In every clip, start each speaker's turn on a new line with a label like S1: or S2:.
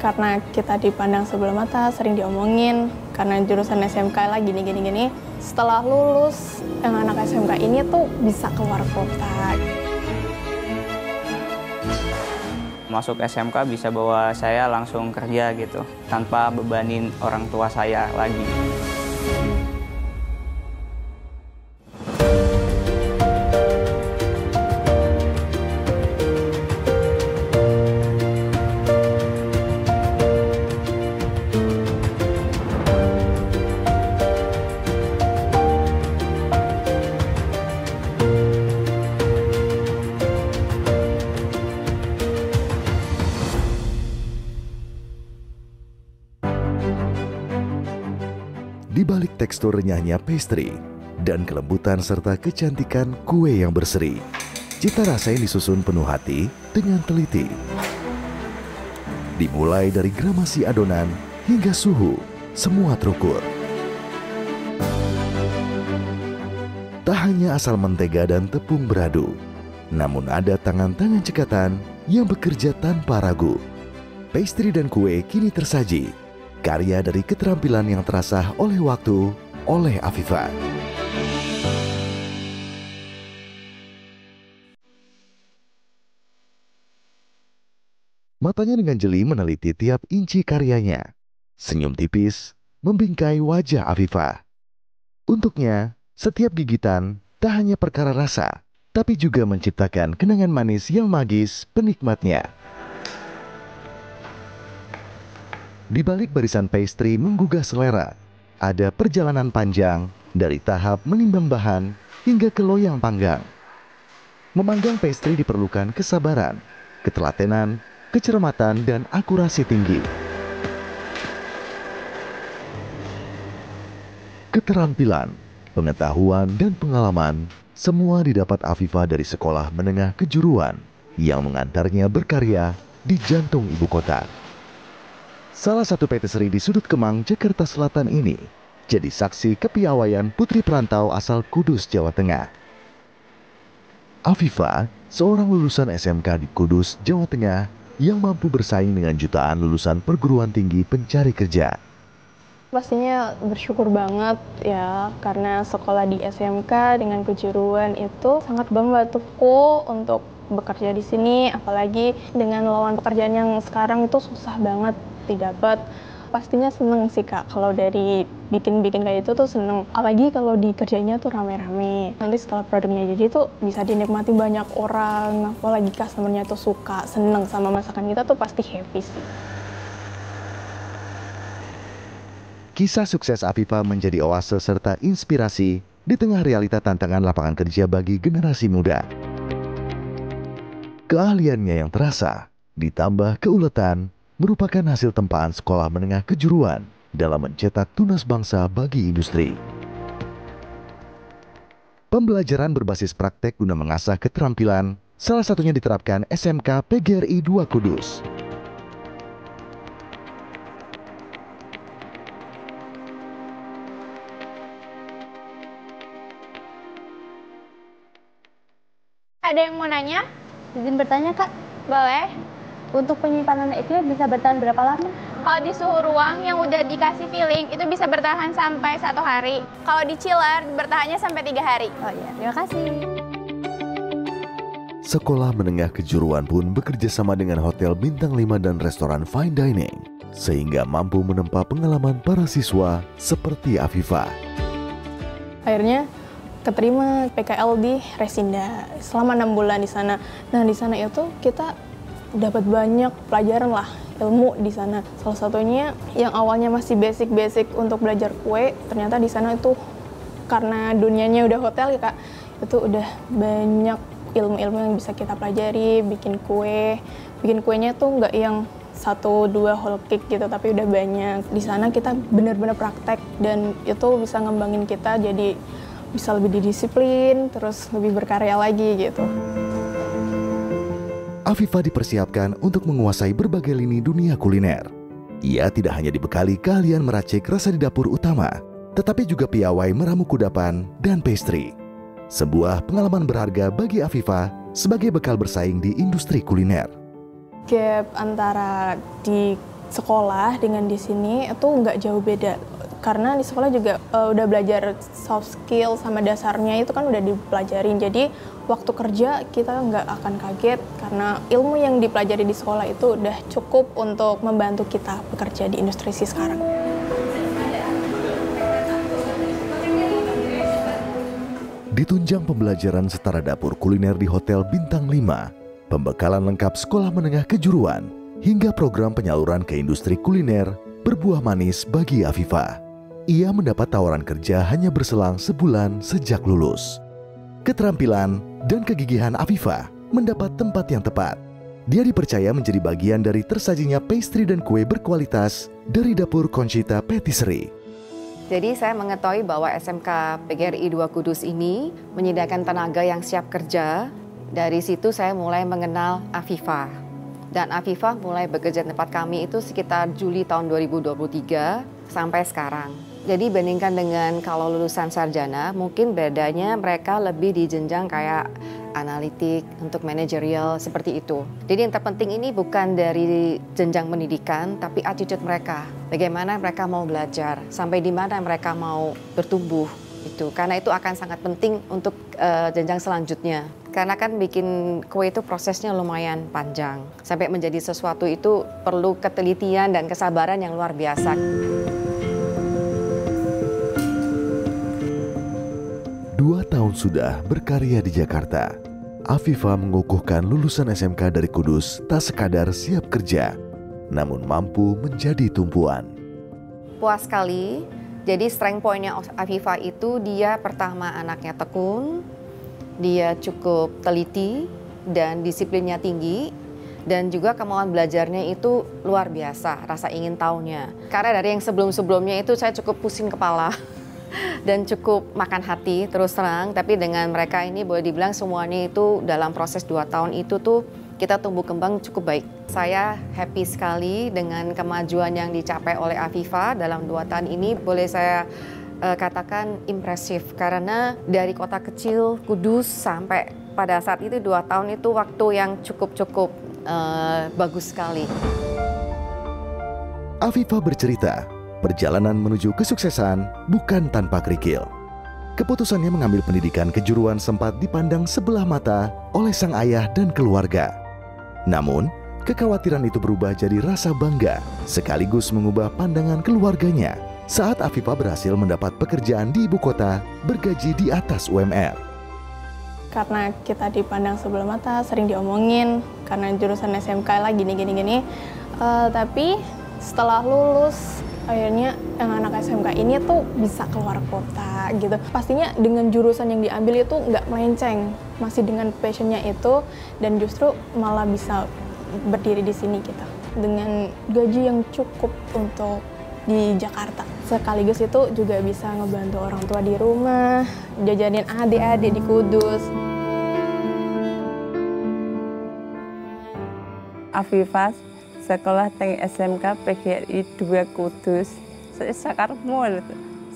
S1: karena kita dipandang sebelah mata, sering diomongin karena jurusan SMK lah gini. Setelah lulus, yang anak SMK ini tuh bisa keluar kota.
S2: Masuk SMK bisa bawa saya langsung kerja gitu, tanpa bebanin orang tua saya lagi.
S3: Di balik tekstur renyahnya pastry dan kelembutan serta kecantikan kue yang berseri, cita rasa yang disusun penuh hati dengan teliti. Dimulai dari gramasi adonan hingga suhu, semua terukur. Tak hanya asal mentega dan tepung beradu, namun ada tangan-tangan cekatan yang bekerja tanpa ragu. Pastry dan kue kini tersaji, karya dari keterampilan yang terasah oleh waktu, oleh Afifa. Matanya dengan jeli meneliti tiap inci karyanya. Senyum tipis membingkai wajah Afifa. Untuknya, setiap gigitan tak hanya perkara rasa, tapi juga menciptakan kenangan manis yang magis penikmatnya. Di balik barisan pastry menggugah selera, ada perjalanan panjang dari tahap menimbang bahan hingga ke loyang panggang. Memanggang pastry diperlukan kesabaran, ketelatenan, kecermatan, dan akurasi tinggi. Keterampilan, pengetahuan, dan pengalaman semua didapat Afifa dari sekolah menengah kejuruan yang mengantarnya berkarya di jantung ibu kota. Salah satu patisserie di sudut Kemang, Jakarta Selatan ini jadi saksi kepiawaian putri perantau asal Kudus, Jawa Tengah. Afifa, seorang lulusan SMK di Kudus, Jawa Tengah yang mampu bersaing dengan jutaan lulusan perguruan tinggi pencari kerja.
S1: Pastinya bersyukur banget ya, karena sekolah di SMK dengan kejuruan itu sangat membantuku untuk bekerja di sini, apalagi dengan lowongan pekerjaan yang sekarang itu susah banget didapat. Pastinya seneng sih Kak, kalau dari bikin kayak itu tuh seneng, apalagi kalau dikerjanya tuh rame-rame. Nanti setelah produknya jadi tuh bisa dinikmati banyak orang, apalagi customernya tuh suka, seneng sama masakan kita tuh pasti happy sih.
S3: Kisah sukses Afifa menjadi oase serta inspirasi di tengah realita tantangan lapangan kerja bagi generasi muda. Keahliannya yang terasa, ditambah keuletan, merupakan hasil tempaan sekolah menengah kejuruan dalam mencetak tunas bangsa bagi industri. Pembelajaran berbasis praktek guna mengasah keterampilan, salah satunya diterapkan SMK PGRI 2 Kudus.
S4: Ada yang mau nanya?
S5: Izin bertanya Kak,
S4: Boleh.
S5: untuk penyimpanan itu bisa bertahan berapa lama?
S4: Kalau di suhu ruang yang udah dikasih filling itu bisa bertahan sampai 1 hari. Kalau di chiller bertahannya sampai 3 hari.
S5: Oh iya, terima kasih.
S3: Sekolah menengah kejuruan pun bekerja sama dengan hotel bintang 5 dan restoran fine dining, sehingga mampu menempa pengalaman para siswa seperti Afifa.
S1: Akhirnya keterima PKL di Resinda selama 6 bulan di sana. Nah, di sana itu kita dapat banyak pelajaran lah, ilmu di sana. Salah satunya yang awalnya masih basic untuk belajar kue, ternyata di sana itu karena dunianya udah hotel ya Kak, itu udah banyak ilmu-ilmu yang bisa kita pelajari, bikin kue. Bikin kuenya tuh nggak yang 1-2 whole cake gitu, tapi udah banyak. Di sana kita benar-benar praktek dan itu bisa ngembangin kita jadi bisa lebih didisiplin, terus lebih berkarya lagi gitu.
S3: Afifa dipersiapkan untuk menguasai berbagai lini dunia kuliner. Ia tidak hanya dibekali keahlian meracik rasa di dapur utama, tetapi juga piawai meramu kudapan dan pastry. Sebuah pengalaman berharga bagi Afifa sebagai bekal bersaing di industri kuliner.
S1: Gap antara di sekolah dengan di sini itu nggak jauh beda. Karena di sekolah juga udah belajar soft skill sama dasarnya itu kan udah dipelajarin. Jadi waktu kerja kita nggak akan kaget karena ilmu yang dipelajari di sekolah itu udah cukup untuk membantu kita bekerja di industri sekarang.
S3: Ditunjang pembelajaran setara dapur kuliner di Hotel Bintang 5, pembekalan lengkap sekolah menengah kejuruan, hingga program penyaluran ke industri kuliner berbuah manis bagi Afifah. Ia mendapat tawaran kerja hanya berselang sebulan sejak lulus. Keterampilan dan kegigihan Afifah mendapat tempat yang tepat. Dia dipercaya menjadi bagian dari tersajinya pastry dan kue berkualitas dari dapur Conchita Patisserie.
S6: Jadi saya mengetahui bahwa SMK PGRI 2 Kudus ini menyediakan tenaga yang siap kerja. Dari situ saya mulai mengenal Afifah. Dan Afifah mulai bekerja di tempat kami itu sekitar Juli tahun 2023 sampai sekarang. Jadi bandingkan dengan kalau lulusan sarjana, mungkin bedanya mereka lebih di jenjang kayak analitik, untuk manajerial, seperti itu. Jadi yang terpenting ini bukan dari jenjang pendidikan, tapi attitude mereka. Bagaimana mereka mau belajar, sampai di mana mereka mau bertumbuh. Karena itu akan sangat penting untuk jenjang selanjutnya. Karena kan bikin kue itu prosesnya lumayan panjang. Sampai menjadi sesuatu itu perlu ketelitian dan kesabaran yang luar biasa.
S3: 2 tahun sudah berkarya di Jakarta. Afifah mengukuhkan lulusan SMK dari Kudus tak sekadar siap kerja, namun mampu menjadi tumpuan.
S6: Puas sekali. Jadi strength point-nya Afifah itu dia pertama anaknya tekun, dia cukup teliti dan disiplinnya tinggi, dan juga kemauan belajarnya itu luar biasa, rasa ingin tahunya. Karena dari yang sebelum-sebelumnya itu saya cukup pusing kepala. Dan cukup makan hati terus terang, tapi dengan mereka ini boleh dibilang semuanya itu dalam proses 2 tahun itu tuh kita tumbuh kembang cukup baik. Saya happy sekali dengan kemajuan yang dicapai oleh Afifah dalam 2 tahun ini, boleh saya katakan impresif. Karena dari kota kecil Kudus sampai pada saat itu 2 tahun itu waktu yang cukup bagus sekali.
S3: Afifah bercerita, perjalanan menuju kesuksesan bukan tanpa kerikil. Keputusannya mengambil pendidikan kejuruan sempat dipandang sebelah mata oleh sang ayah dan keluarga. Namun, kekhawatiran itu berubah jadi rasa bangga, sekaligus mengubah pandangan keluarganya saat Afifah berhasil mendapat pekerjaan di ibu kota bergaji di atas UMR.
S1: Karena kita dipandang sebelah mata, sering diomongin, karena jurusan SMK lah gini. Tapi setelah lulus, akhirnya yang anak SMK ini tuh bisa keluar kota gitu. Pastinya dengan jurusan yang diambil itu nggak melenceng, masih dengan passionnya itu, dan justru malah bisa berdiri di sini gitu. Dengan gaji yang cukup untuk di Jakarta. Sekaligus itu juga bisa ngebantu orang tua di rumah, jajanin adik-adik di Kudus.
S7: Afifah sekolah teng SMK PGRI 2 Kudus. Sakarepmu,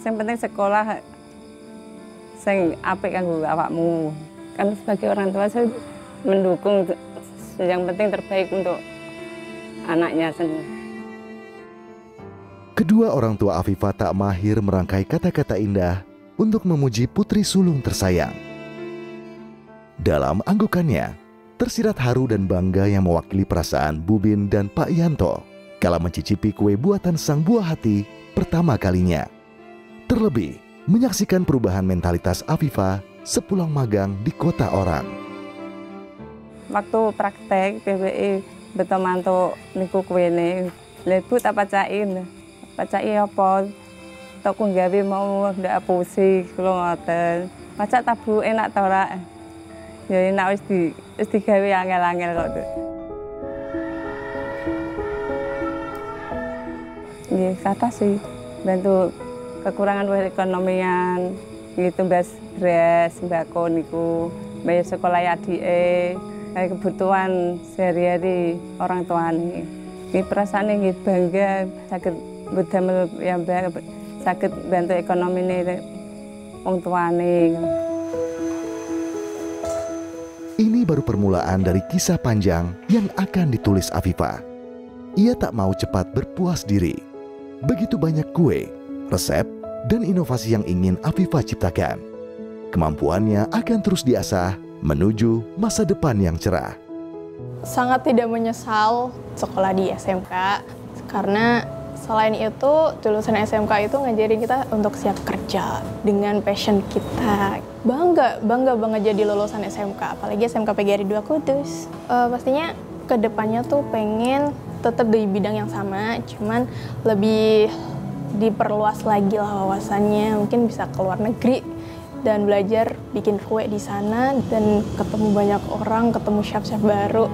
S7: yang penting sekolah sing apik kanggo awakmu. Kan sebagai orang tua saya mendukung yang penting terbaik untuk anaknya sendiri.
S3: Kedua orang tua Afifah tak mahir merangkai kata-kata indah untuk memuji putri sulung tersayang. Dalam anggukannya, tersirat haru dan bangga yang mewakili perasaan Bubin dan Pak Yanto kala mencicipi kue buatan sang buah hati pertama kalinya. Terlebih, menyaksikan perubahan mentalitas Afifah sepulang magang di kota orang.
S7: Waktu praktek PBI beto mantuk niku kuene, lebu tak pacain apa? Toko gawe mau ndak pusi kula ngoten. Pacak tabu enak ta ora? Ya enak wis digawe angel-angel kok. Nggih, kata sih bantu kekurangan perekonomian gitu, mbas beras, sembako niku, bayar sekolah adike, kayak kebutuhan sehari-hari orang tuane. Ini perasaan yang bangga sakit budamel yang sakit bantu ekonomi ini orang tuane.
S3: Ini baru permulaan dari kisah panjang yang akan ditulis Afifah. ia tak mau cepat berpuas diri. Begitu banyak kue, resep, dan inovasi yang ingin Afifah ciptakan. Kemampuannya akan terus diasah menuju masa depan yang cerah.
S1: Sangat tidak menyesal sekolah di SMK, karena selain itu lulusan SMK itu ngajarin kita untuk siap kerja dengan passion kita. Bangga banget jadi lulusan SMK, apalagi SMK PGRI 2 Kudus. Pastinya kedepannya tuh pengen tetap di bidang yang sama, cuman lebih diperluas lagi lah wawasannya, mungkin bisa ke luar negeri dan belajar bikin kue di sana dan ketemu banyak orang, ketemu chef-chef baru.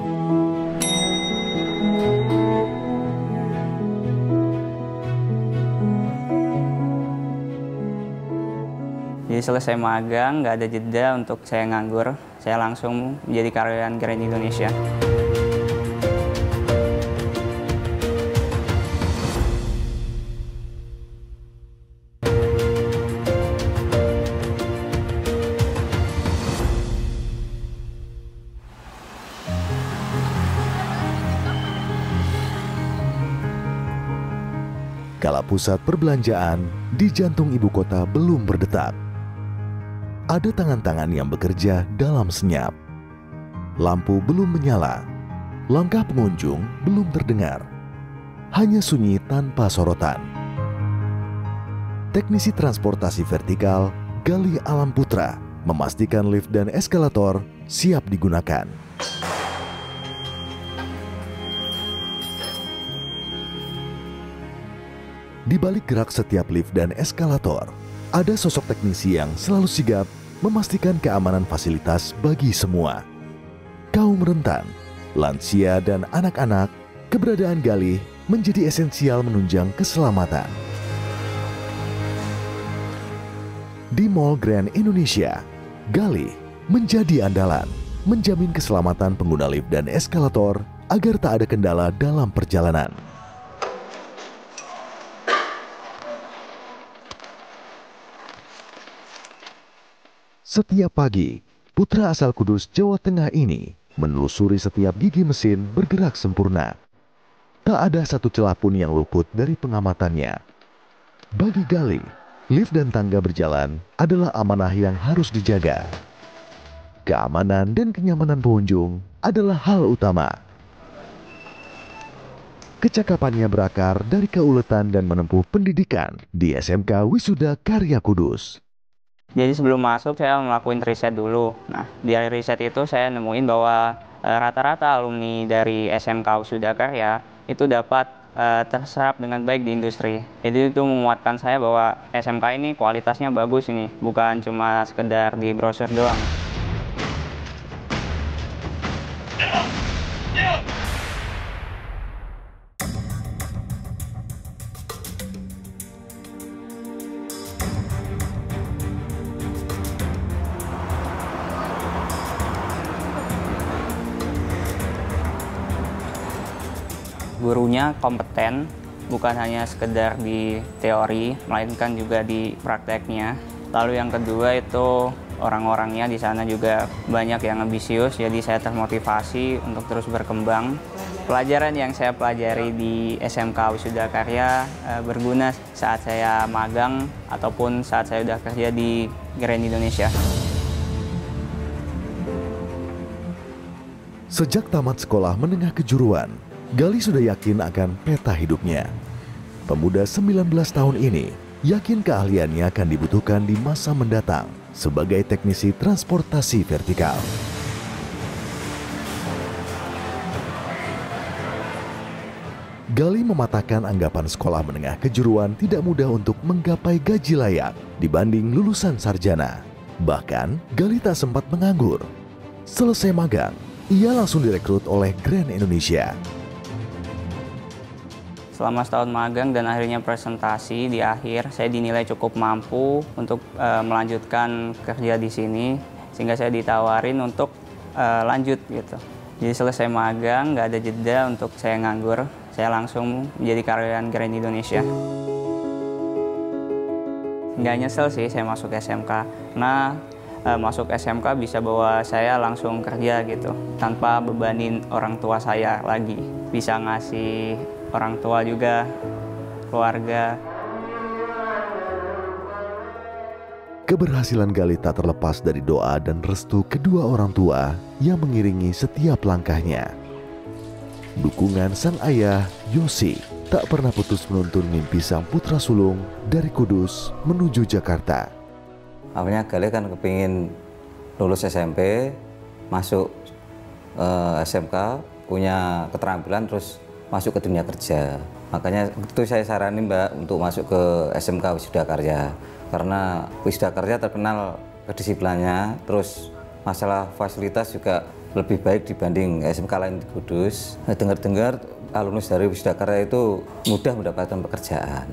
S2: Jadi selesai magang, nggak ada jeda untuk saya nganggur. Saya langsung menjadi karyawan Grand Indonesia.
S3: Kala pusat perbelanjaan di jantung ibu kota belum berdetak. Ada tangan-tangan yang bekerja dalam senyap. Lampu belum menyala. Langkah pengunjung belum terdengar. Hanya sunyi tanpa sorotan. Teknisi transportasi vertikal Gali Alam Putra memastikan lift dan eskalator siap digunakan. Di balik gerak setiap lift dan eskalator, ada sosok teknisi yang selalu sigap memastikan keamanan fasilitas bagi semua. Kaum rentan, lansia, dan anak-anak, keberadaan Gali menjadi esensial menunjang keselamatan. Di Mall Grand Indonesia, Gali menjadi andalan, menjamin keselamatan pengguna lift dan eskalator agar tak ada kendala dalam perjalanan. Setiap pagi, putra asal Kudus, Jawa Tengah ini menelusuri setiap gigi mesin bergerak sempurna. Tak ada satu celah pun yang luput dari pengamatannya. Bagi Gali, lift dan tangga berjalan adalah amanah yang harus dijaga. Keamanan dan kenyamanan pengunjung adalah hal utama. Kecakapannya berakar dari keuletan dan menempuh pendidikan di SMK Wisuda Karya Kudus.
S2: Jadi sebelum masuk saya ngelakuin riset dulu. Nah, di riset itu saya nemuin bahwa rata-rata alumni dari SMK Wisuda Karya itu dapat terserap dengan baik di industri. Jadi itu menguatkan saya bahwa SMK ini kualitasnya bagus ini, bukan cuma sekedar di brosur doang. Gurunya kompeten, bukan hanya sekedar di teori, melainkan juga di prakteknya. Lalu yang kedua itu orang-orangnya di sana juga banyak yang ambisius, jadi saya termotivasi untuk terus berkembang. Pelajaran yang saya pelajari di SMK Wisuda Karya berguna saat saya magang ataupun saat saya sudah kerja di Grand Indonesia.
S3: Sejak tamat sekolah menengah kejuruan, Gali sudah yakin akan peta hidupnya. Pemuda 19 tahun ini yakin keahliannya akan dibutuhkan di masa mendatang sebagai teknisi transportasi vertikal. Gali mematahkan anggapan sekolah menengah kejuruan tidak mudah untuk menggapai gaji layak dibanding lulusan sarjana. Bahkan, Gali tak sempat menganggur. Selesai magang, ia langsung direkrut oleh Grand Indonesia.
S2: Selama setahun magang dan akhirnya presentasi, di akhir saya dinilai cukup mampu untuk melanjutkan kerja di sini, sehingga saya ditawarin untuk lanjut gitu. Jadi selesai magang, nggak ada jeda untuk saya nganggur, saya langsung menjadi karyawan Grand Indonesia. Nggak nyesel sih saya masuk SMK, karena masuk SMK bisa bawa saya langsung kerja gitu, tanpa bebanin orang tua saya lagi. Bisa ngasih orang tua juga, keluarga.
S3: Keberhasilan Galih tak terlepas dari doa dan restu kedua orang tua yang mengiringi setiap langkahnya. Dukungan sang ayah, Yosi, tak pernah putus menuntun mimpi sang putra sulung dari Kudus menuju Jakarta.
S8: Awalnya Galih kan kepingin lulus SMP, masuk SMK, punya keterampilan, terus masuk ke dunia kerja. Makanya itu saya saranin Mbak untuk masuk ke SMK Wisuda Karya. Karena Wisuda Karya terkenal kedisiplinannya, terus masalah fasilitas juga lebih baik dibanding SMK lain di Kudus. Dengar-dengar alumnus dari Wisuda Karya itu mudah mendapatkan pekerjaan.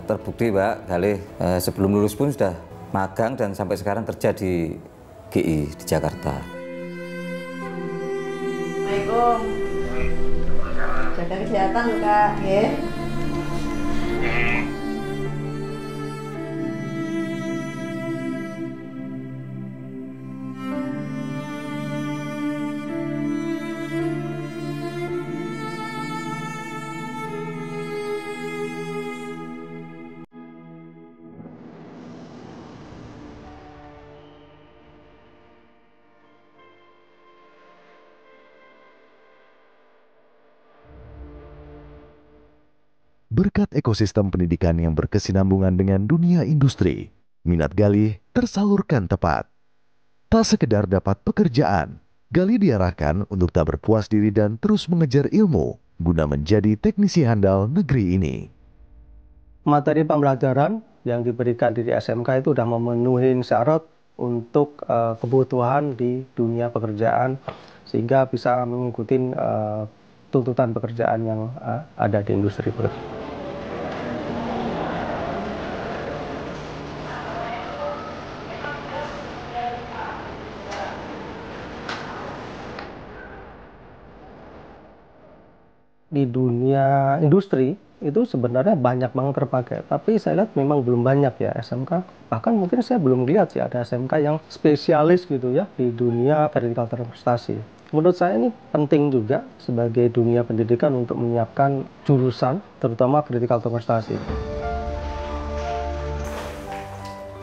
S8: Terbukti Mbak, Galih sebelum lulus pun sudah magang dan sampai sekarang kerja di GI di Jakarta.
S9: Assalamualaikum. Jaga kesehatan Kak, ya.
S3: Berkat ekosistem pendidikan yang berkesinambungan dengan dunia industri, minat Galih tersalurkan tepat. Tak sekedar dapat pekerjaan, Galih diarahkan untuk tak berpuas diri dan terus mengejar ilmu guna menjadi teknisi handal negeri ini.
S10: Materi pembelajaran yang diberikan di SMK itu sudah memenuhi syarat untuk kebutuhan di dunia pekerjaan, sehingga bisa mengikuti tuntutan pekerjaan yang ada di industri. Di dunia industri itu sebenarnya banyak banget terpakai, tapi saya lihat memang belum banyak ya SMK. Bahkan mungkin saya belum lihat sih ada SMK yang spesialis gitu ya di dunia vertikal prestasi. Menurut saya ini penting juga sebagai dunia pendidikan untuk menyiapkan jurusan, terutama vertikal prestasi.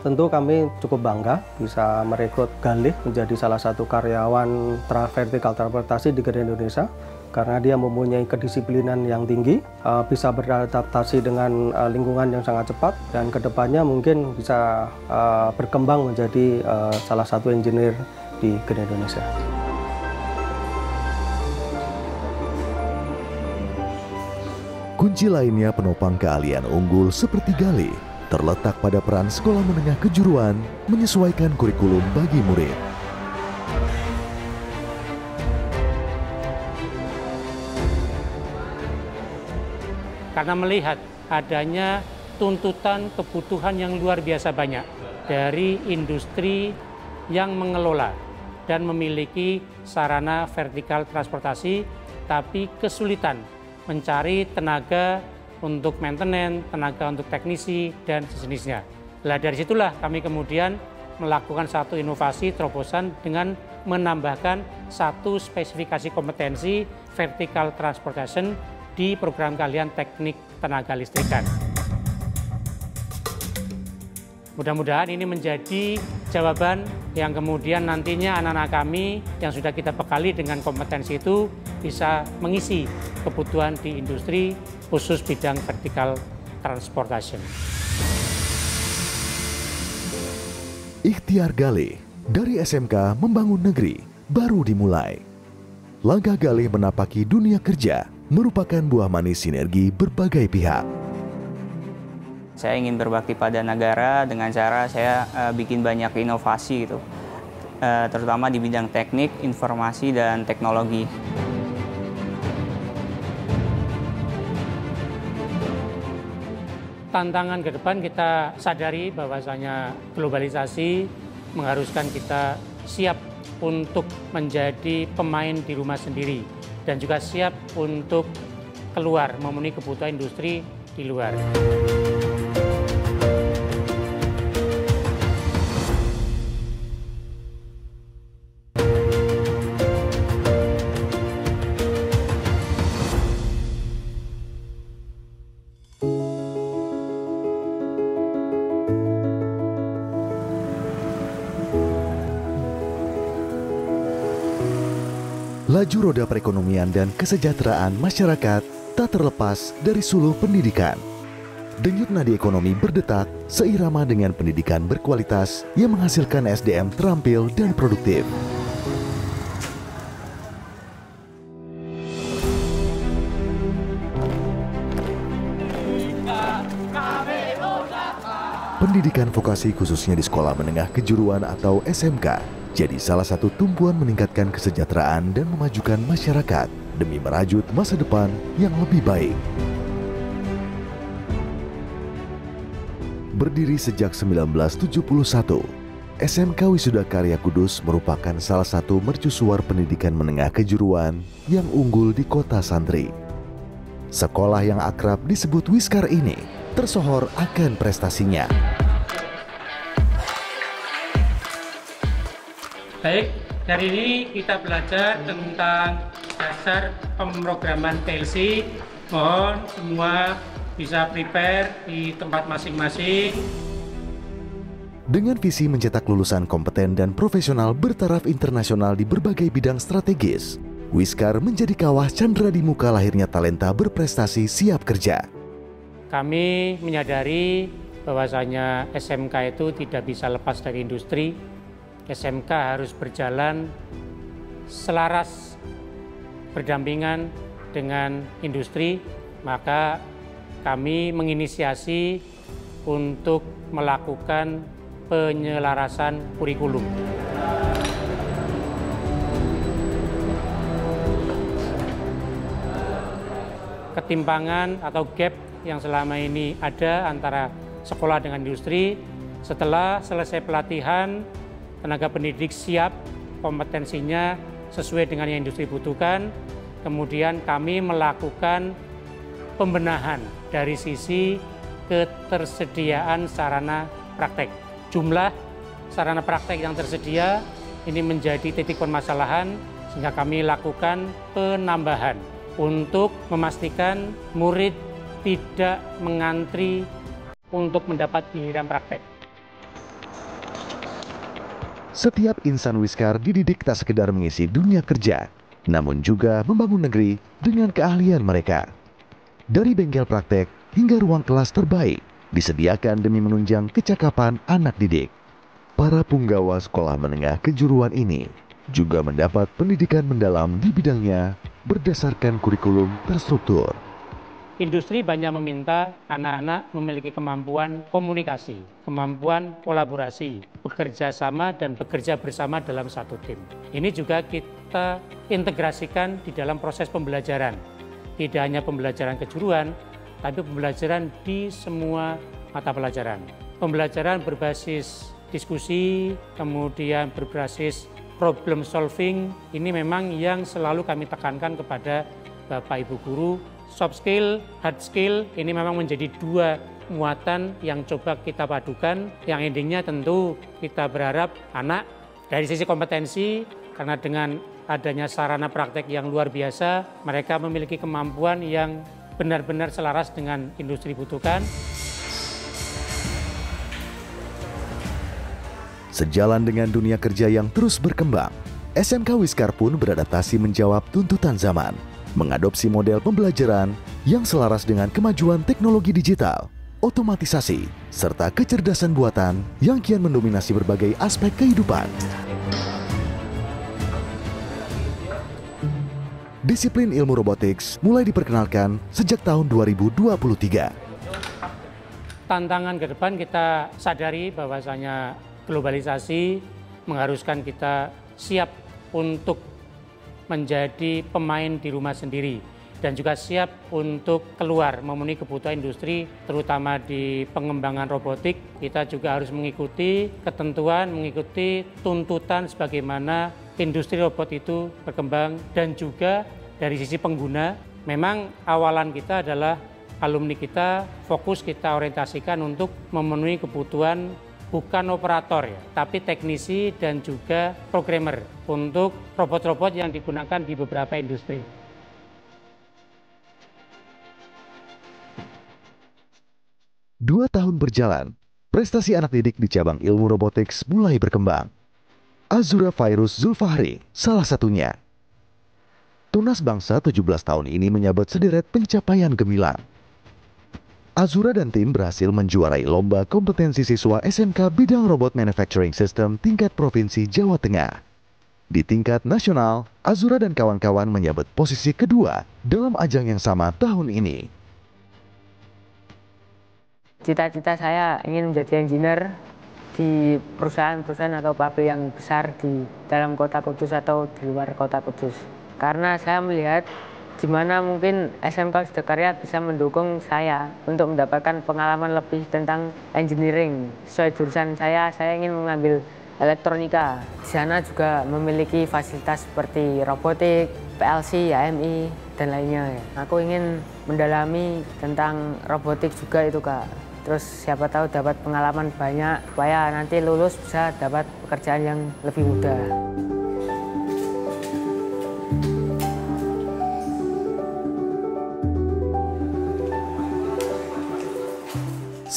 S10: Tentu kami cukup bangga bisa merekrut Galih menjadi salah satu karyawan vertikal transportasi di Garuda Indonesia, karena dia mempunyai kedisiplinan yang tinggi, bisa beradaptasi dengan lingkungan yang sangat cepat, dan kedepannya mungkin bisa berkembang menjadi salah satu engineer di Garuda Indonesia.
S3: Kunci lainnya penopang keahlian unggul seperti Galih terletak pada peran sekolah menengah kejuruan menyesuaikan kurikulum bagi murid.
S11: Karena melihat adanya tuntutan kebutuhan yang luar biasa banyak dari industri yang mengelola dan memiliki sarana vertikal transportasi, tapi kesulitan mencari tenaga untuk maintenance, tenaga untuk teknisi, dan sejenisnya. Nah, dari situlah kami kemudian melakukan satu inovasi terobosan dengan menambahkan satu spesifikasi kompetensi vertical transportation di program keahlian teknik tenaga listrikan. Mudah-mudahan ini menjadi jawaban yang kemudian nantinya anak-anak kami yang sudah kita bekali dengan kompetensi itu bisa mengisi kebutuhan di industri khusus bidang vertical transportation.
S3: Ikhtiar Galih dari SMK membangun negeri baru dimulai. Langkah Galih menapaki dunia kerja merupakan buah manis sinergi berbagai pihak.
S2: Saya ingin berbakti pada negara dengan cara saya bikin banyak inovasi gitu, terutama di bidang teknik, informasi, dan teknologi.
S11: Tantangan ke depan kita sadari bahwasanya globalisasi mengharuskan kita siap untuk menjadi pemain di rumah sendiri dan juga siap untuk keluar memenuhi kebutuhan industri di luar.
S3: Laju roda perekonomian dan kesejahteraan masyarakat tak terlepas dari suluh pendidikan. Denyut nadi ekonomi berdetak seirama dengan pendidikan berkualitas yang menghasilkan SDM terampil dan produktif. Pendidikan vokasi khususnya di sekolah menengah kejuruan atau SMK jadi salah satu tumpuan meningkatkan kesejahteraan dan memajukan masyarakat demi merajut masa depan yang lebih baik. Berdiri sejak 1971, SMK Wisuda Karya Kudus merupakan salah satu mercusuar pendidikan menengah kejuruan yang unggul di kota Santri. Sekolah yang akrab disebut Wiskar ini tersohor akan prestasinya.
S11: Baik, hari ini kita belajar tentang dasar pemrograman PLC. Mohon semua bisa prepare di tempat masing-masing.
S3: Dengan visi mencetak lulusan kompeten dan profesional bertaraf internasional di berbagai bidang strategis, Wiskar menjadi kawah candra di muka lahirnya talenta berprestasi siap kerja.
S11: Kami menyadari bahwasanya SMK itu tidak bisa lepas dari industri. SMK harus berjalan selaras berdampingan dengan industri, maka kami menginisiasi untuk melakukan penyelarasan kurikulum. Ketimpangan atau gap yang selama ini ada antara sekolah dengan industri, setelah selesai pelatihan, tenaga pendidik siap, kompetensinya sesuai dengan yang industri butuhkan. Kemudian kami melakukan pembenahan dari sisi ketersediaan sarana praktek. Jumlah sarana praktek yang tersedia ini menjadi titik permasalahan, sehingga kami lakukan penambahan untuk memastikan murid tidak mengantri untuk mendapat giliran praktek.
S3: Setiap insan Wiskar dididik tak sekedar mengisi dunia kerja, namun juga membangun negeri dengan keahlian mereka. Dari bengkel praktek hingga ruang kelas terbaik disediakan demi menunjang kecakapan anak didik. Para punggawa sekolah menengah kejuruan ini juga mendapat pendidikan mendalam di bidangnya berdasarkan kurikulum terstruktur.
S11: Industri banyak meminta anak-anak memiliki kemampuan komunikasi, kemampuan kolaborasi, bekerja sama dan bekerja bersama dalam satu tim. Ini juga kita integrasikan di dalam proses pembelajaran. Tidak hanya pembelajaran kejuruan, tapi pembelajaran di semua mata pelajaran. Pembelajaran berbasis diskusi, kemudian berbasis problem solving, ini memang yang selalu kami tekankan kepada Bapak Ibu Guru. Soft skill, hard skill, ini memang menjadi dua muatan yang coba kita padukan. Yang endingnya tentu kita berharap anak dari sisi kompetensi, karena dengan adanya sarana praktek yang luar biasa, mereka memiliki kemampuan yang benar-benar selaras dengan industri butuhkan.
S3: Sejalan dengan dunia kerja yang terus berkembang, SMK Wiskar pun beradaptasi menjawab tuntutan zaman, mengadopsi model pembelajaran yang selaras dengan kemajuan teknologi digital, otomatisasi, serta kecerdasan buatan yang kian mendominasi berbagai aspek kehidupan. Disiplin ilmu robotics mulai diperkenalkan sejak tahun 2023.
S11: Tantangan ke depan kita sadari bahwasanya globalisasi mengharuskan kita siap untuk menjadi pemain di rumah sendiri dan juga siap untuk keluar memenuhi kebutuhan industri, terutama di pengembangan robotik. Kita juga harus mengikuti ketentuan, mengikuti tuntutan sebagaimana industri robot itu berkembang, dan juga dari sisi pengguna. Memang awalan kita adalah alumni kita, fokus kita orientasikan untuk memenuhi kebutuhan bukan operator ya, tapi teknisi dan juga programmer untuk robot-robot yang digunakan di beberapa industri.
S3: Dua tahun berjalan, prestasi anak didik di cabang ilmu robotics mulai berkembang. Azura Fairuz Zulfahri salah satunya. Tunas Bangsa 17 tahun ini menyabet sederet pencapaian gemilang. Azura dan tim berhasil menjuarai lomba kompetensi siswa SMK bidang robot manufacturing system tingkat Provinsi Jawa Tengah. Di tingkat nasional, Azura dan kawan-kawan menyabet posisi kedua dalam ajang yang sama tahun ini.
S12: Cita-cita saya ingin menjadi engineer di perusahaan-perusahaan atau pabrik yang besar di dalam kota Kudus atau di luar kota Kudus. Karena saya melihat di mana mungkin SMK Sudakarya bisa mendukung saya untuk mendapatkan pengalaman lebih tentang engineering. Sesuai jurusan saya ingin mengambil elektronika. Di sana juga memiliki fasilitas seperti robotik, PLC, HMI, dan lainnya. Aku ingin mendalami tentang robotik juga itu, Kak. Terus siapa tahu dapat pengalaman banyak supaya nanti lulus bisa dapat pekerjaan yang lebih mudah.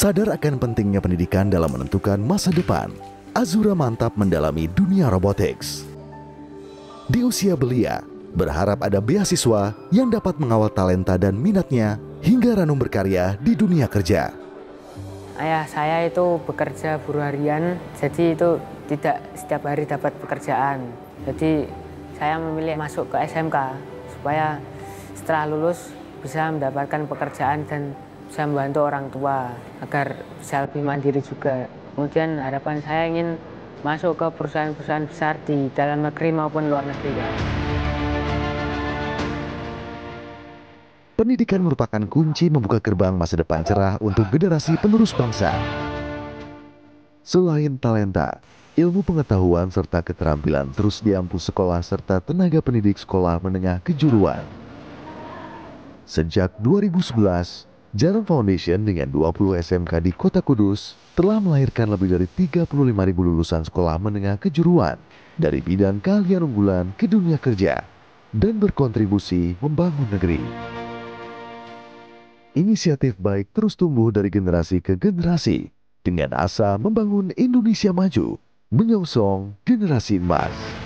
S3: Sadar akan pentingnya pendidikan dalam menentukan masa depan, Azura mantap mendalami dunia robotics. Di usia belia, berharap ada beasiswa yang dapat mengawal talenta dan minatnya hingga Ranum berkarya di dunia kerja.
S12: Ayah saya itu bekerja buruh harian, jadi itu tidak setiap hari dapat pekerjaan. Jadi saya memilih masuk ke SMK supaya setelah lulus bisa mendapatkan pekerjaan dan bisa membantu orang tua agar bisa lebih mandiri juga. Kemudian harapan saya ingin masuk ke perusahaan-perusahaan besar di dalam negeri maupun luar negeri.
S3: Pendidikan merupakan kunci membuka gerbang masa depan cerah untuk generasi penerus bangsa. Selain talenta, ilmu pengetahuan serta keterampilan terus diampu sekolah serta tenaga pendidik sekolah menengah kejuruan. Sejak 2011, Jarum Foundation dengan 20 SMK di Kota Kudus telah melahirkan lebih dari 35.000 lulusan sekolah menengah kejuruan dari bidang keahlian unggulan ke dunia kerja dan berkontribusi membangun negeri. Inisiatif baik terus tumbuh dari generasi ke generasi dengan asa membangun Indonesia maju, menyongsong generasi emas.